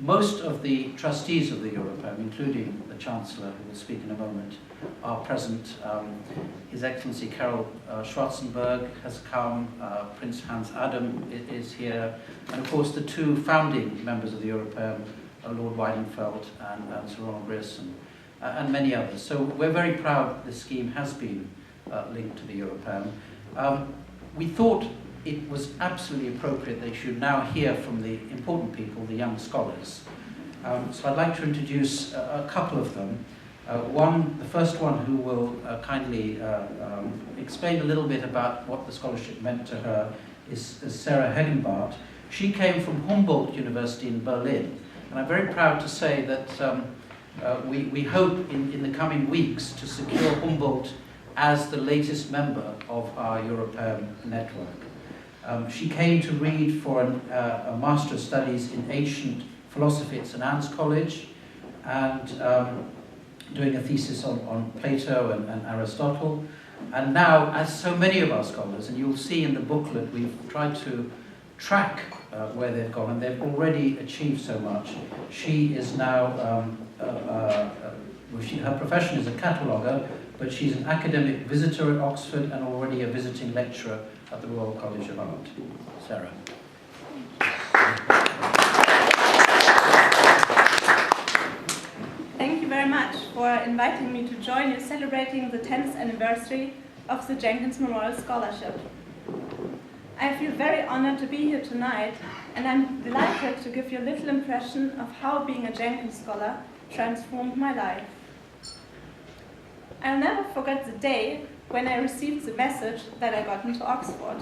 Most of the trustees of the Europaeum, including the Chancellor, who will speak in a moment, are present. His Excellency Karol Schwarzenberg has come, Prince Hans Adam is here, and of course the two founding members of the Europaeum, Lord Weidenfeld and Sir Ronald Grierson, and many others. So we're very proud this scheme has been linked to the Europaeum. We thought it was absolutely appropriate they should now hear from the important people, the young scholars. So I'd like to introduce a couple of them. The first one who will kindly explain a little bit about what the scholarship meant to her is Sarah Hegenbart. She came from Humboldt University in Berlin, and I'm very proud to say that we hope in the coming weeks to secure Humboldt as the latest member of our Europaeum network. She came to read for a Master of Studies in Ancient Philosophy at St. Anne's College, and doing a thesis on Plato and Aristotle. And now, as so many of our scholars, and you'll see in the booklet, we've tried to track where they've gone, and they've already achieved so much. She is now, her profession is a cataloguer, but she's an academic visitor at Oxford and already a visiting lecturer at the Royal College of Art. Sarah. Thank you very much for inviting me to join you celebrating the 10th anniversary of the Jenkins Memorial Scholarship. I feel very honored to be here tonight, and I'm delighted to give you a little impression of how being a Jenkins scholar transformed my life. I'll never forget the day when I received the message that I got into Oxford.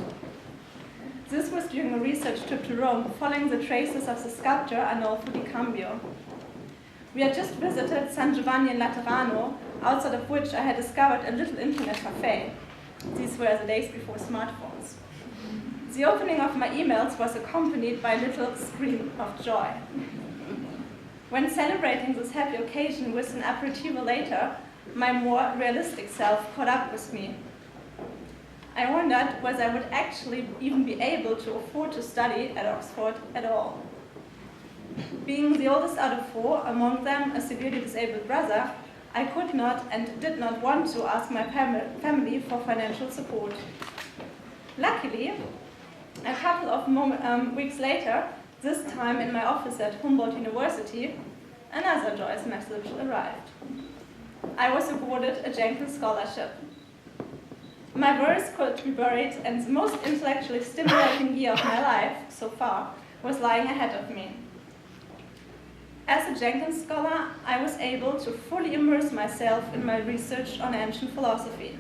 This was during a research trip to Rome, following the traces of the sculptor Arnolfo di Cambio. We had just visited San Giovanni in Laterano, outside of which I had discovered a little internet cafe. These were the days before smartphones. The opening of my emails was accompanied by a little scream of joy. When celebrating this happy occasion with an aperitivo later, my more realistic self caught up with me. I wondered whether I would actually even be able to afford to study at Oxford at all. Being the oldest out of four, among them a severely disabled brother, I could not and did not want to ask my family for financial support. Luckily, a couple of weeks later, this time in my office at Humboldt University, another joyous message arrived. I was awarded a Jenkins scholarship. My worries could be buried, and the most intellectually stimulating year of my life, so far, was lying ahead of me. As a Jenkins scholar, I was able to fully immerse myself in my research on ancient philosophy.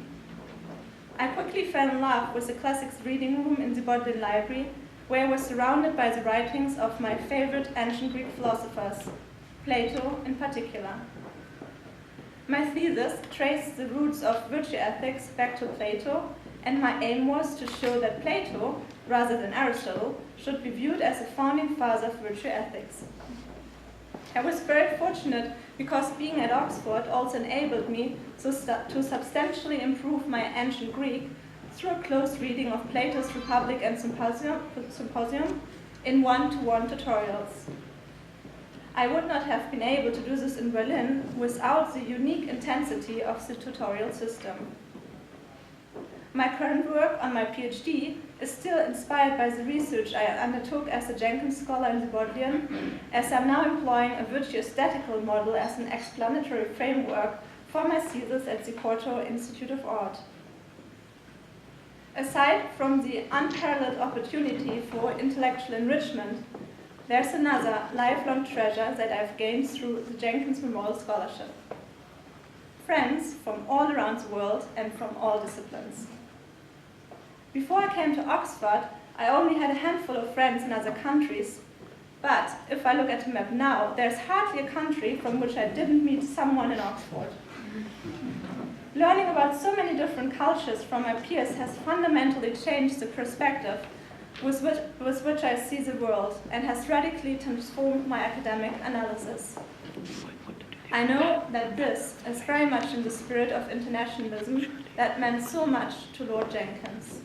I quickly fell in love with the classics reading room in the Bodleian Library, where I was surrounded by the writings of my favorite ancient Greek philosophers, Plato in particular. My thesis traced the roots of virtue ethics back to Plato, and my aim was to show that Plato, rather than Aristotle, should be viewed as a founding father of virtue ethics. I was very fortunate because being at Oxford also enabled me to substantially improve my ancient Greek through a close reading of Plato's Republic and Symposium in one-to-one tutorials. I would not have been able to do this in Berlin without the unique intensity of the tutorial system. My current work on my PhD is still inspired by the research I undertook as a Jenkins scholar in the Bodleian, as I'm now employing a virtue-aesthetical model as an explanatory framework for my thesis at the Porto Institute of Art. Aside from the unparalleled opportunity for intellectual enrichment, there's another lifelong treasure that I've gained through the Jenkins Memorial Scholarship. Friends from all around the world and from all disciplines. Before I came to Oxford, I only had a handful of friends in other countries, but if I look at the map now, there's hardly a country from which I didn't meet someone in Oxford. Learning about so many different cultures from my peers has fundamentally changed the perspective with which I see the world, and has radically transformed my academic analysis. I know that this is very much in the spirit of internationalism that meant so much to Lord Jenkins.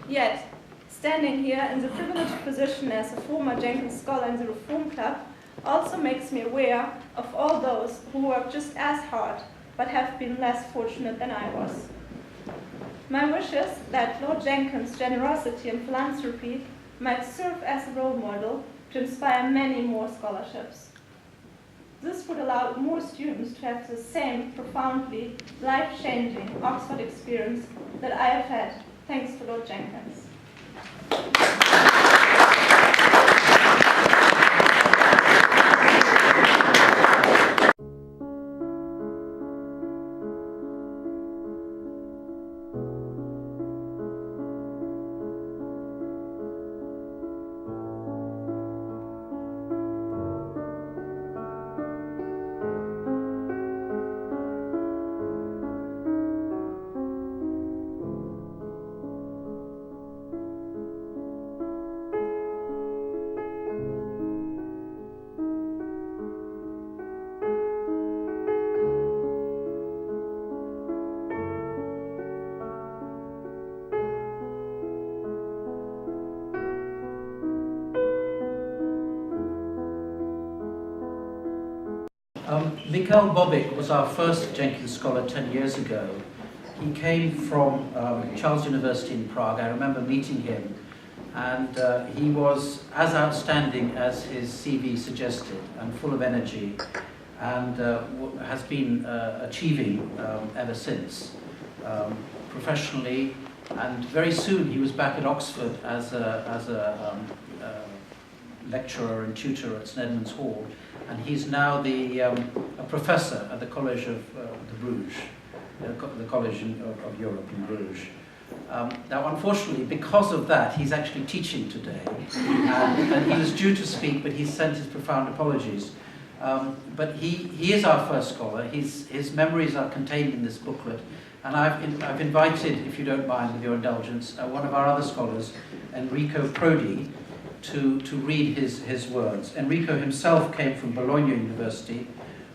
Yet, Standing here in the privileged position as a former Jenkins scholar in the Reform Club also makes me aware of all those who work just as hard but have been less fortunate than I was. My wish is that Lord Jenkins' generosity and philanthropy might serve as a role model to inspire many more scholarships. This would allow more students to have the same profoundly life-changing Oxford experience that I have had, thanks to Lord Jenkins. Mikhail Bobik was our first Jenkins scholar 10 years ago. He came from Charles University in Prague. I remember meeting him, and he was as outstanding as his CV suggested, and full of energy, and has been achieving ever since, professionally. And very soon he was back at Oxford as a lecturer and tutor at St Edmund's Hall, and he's now a professor at the College of the Bruges, the College of Europe in Bruges. Now, unfortunately, because of that, he's actually teaching today, and he was due to speak, but he sent his profound apologies. But he is our first scholar. His memories are contained in this booklet, and I've invited, if you don't mind, with your indulgence, one of our other scholars, Enrico Prodi, to read his words. Enrico himself came from Bologna University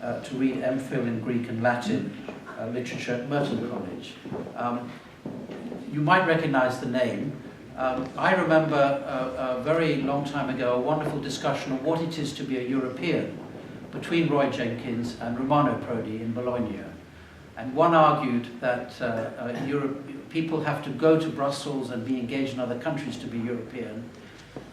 to read MPhil in Greek and Latin literature at Merton College. You might recognize the name. I remember a very long time ago a wonderful discussion of what it is to be a European between Roy Jenkins and Romano Prodi in Bologna. And one argued that people have to go to Brussels and be engaged in other countries to be European.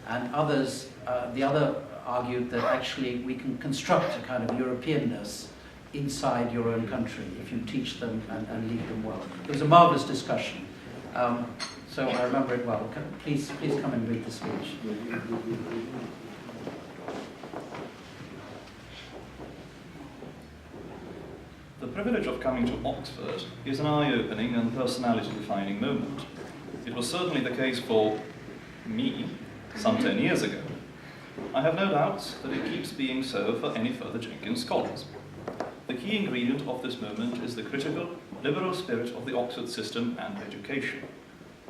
And others, the other argued that actually we can construct a kind of Europeanness inside your own country if you teach them and lead them well. It was a marvelous discussion. So I remember it well. Please come and read the speech. The privilege of coming to Oxford is an eye-opening and personality-defining moment. It was certainly the case for me some 10 years ago. I have no doubts that it keeps being so for any further Jenkins scholars. The key ingredient of this moment is the critical, liberal spirit of the Oxford system and education.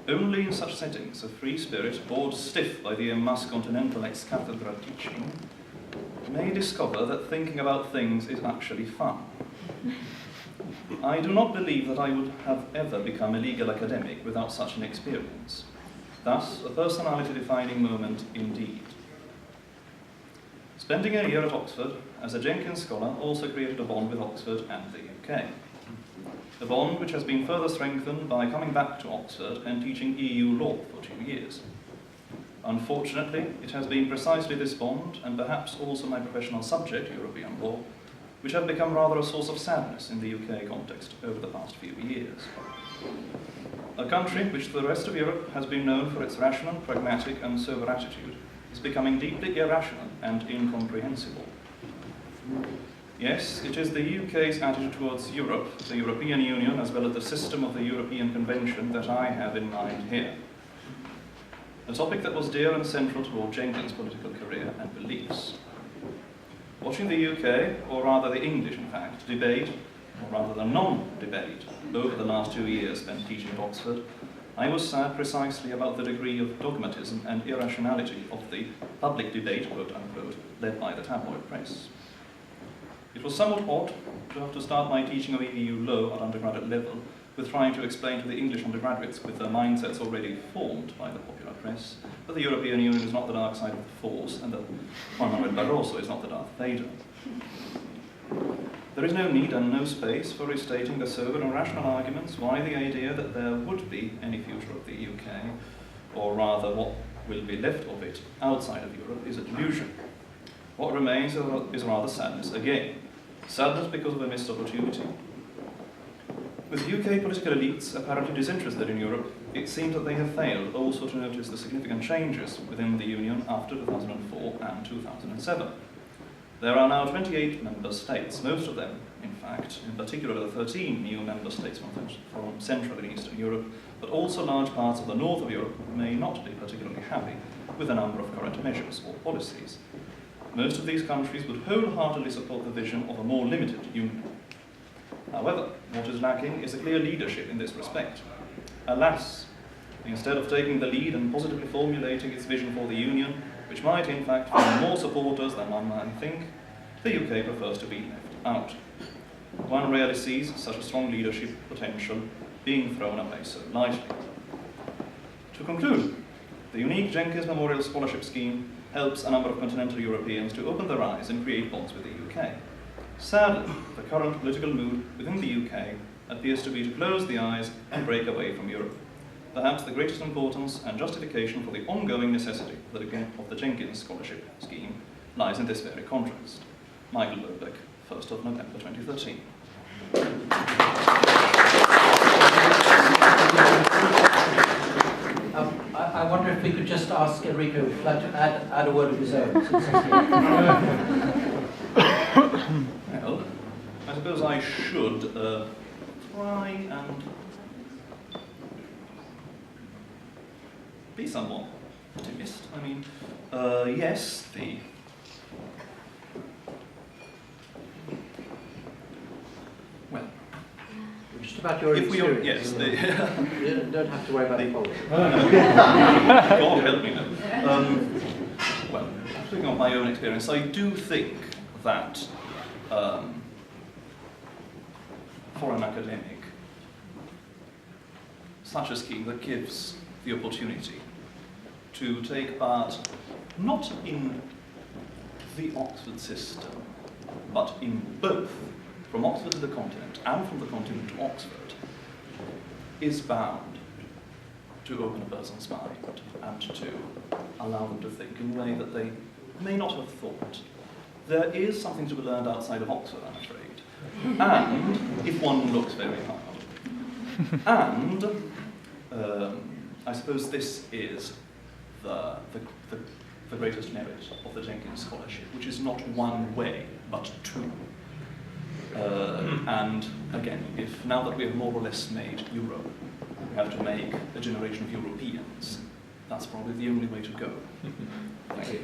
Only in such settings a free spirit, bored stiff by the emas continental ex cathedra teaching, may discover that thinking about things is actually fun. I do not believe that I would have ever become a legal academic without such an experience. Thus, a personality-defining moment indeed. Spending a year at Oxford as a Jenkins scholar also created a bond with Oxford and the UK. A bond which has been further strengthened by coming back to Oxford and teaching EU law for 2 years. Unfortunately, it has been precisely this bond, and perhaps also my professional subject, European law, which have become rather a source of sadness in the UK context over the past few years. A country which the rest of Europe has been known for its rational, pragmatic and sober attitude is becoming deeply irrational and incomprehensible. Yes, it is the UK's attitude towards Europe, the European Union, as well as the system of the European Convention that I have in mind here. A topic that was dear and central to Lord Jenkins' political career and beliefs. Watching the UK, or rather the English in fact, debate, or rather the non-debate, over the last 2 years spent teaching at Oxford, I was sad precisely about the degree of dogmatism and irrationality of the public debate, quote unquote, led by the tabloid press. It was somewhat odd to have to start my teaching of EU law at undergraduate level with trying to explain to the English undergraduates with their mindsets already formed by the popular press that the European Union is not the dark side of the Force and that Juan Manuel Barroso is not the Darth Vader. There is no need and no space for restating the sober and rational arguments why the idea that there would be any future of the UK, or rather what will be left of it outside of Europe, is a delusion. What remains is rather sadness again. Sadness because of a missed opportunity. With UK political elites apparently disinterested in Europe, it seems that they have failed also to notice the significant changes within the Union after 2004 and 2007. There are now 28 member states, most of them, in fact, in particular the 13 new member states from Central and Eastern Europe, but also large parts of the north of Europe may not be particularly happy with a number of current measures or policies. Most of these countries would wholeheartedly support the vision of a more limited union. However, what is lacking is a clear leadership in this respect. Alas, instead of taking the lead and positively formulating its vision for the Union, which might in fact find more supporters than one might think, the UK prefers to be left out. One rarely sees such a strong leadership potential being thrown away so lightly. To conclude, the unique Jenkins Memorial Scholarship Scheme helps a number of continental Europeans to open their eyes and create bonds with the UK. Sadly, the current political mood within the UK appears to be to close the eyes and break away from Europe. Perhaps the greatest importance and justification for the ongoing necessity of the Jenkins Scholarship Scheme lies in this very contrast. Michael Burbeck, 1st of November 2013. I wonder if we could just ask Enrico if he'd like to add a word of his own. Since he's here. Well, I suppose I should try and be somewhat optimist. I mean, yes, well, Just about your experience. Yes, you don't have to worry about the politics. God help me now. Well, speaking of my own experience, I do think that for an academic, such a scheme that gives the opportunity to take part not in the Oxford system, but in both, from Oxford to the continent and from the continent to Oxford, is bound to open a person's mind and to allow them to think in a way that they may not have thought. There is something to be learned outside of Oxford, I'm afraid. And, if one looks very hard. And, I suppose this is the greatest merit of the Jenkins Scholarship, which is not one way, but two. And again, if now that we have more or less made Europe, we have to make a generation of Europeans, that's probably the only way to go. Thank you.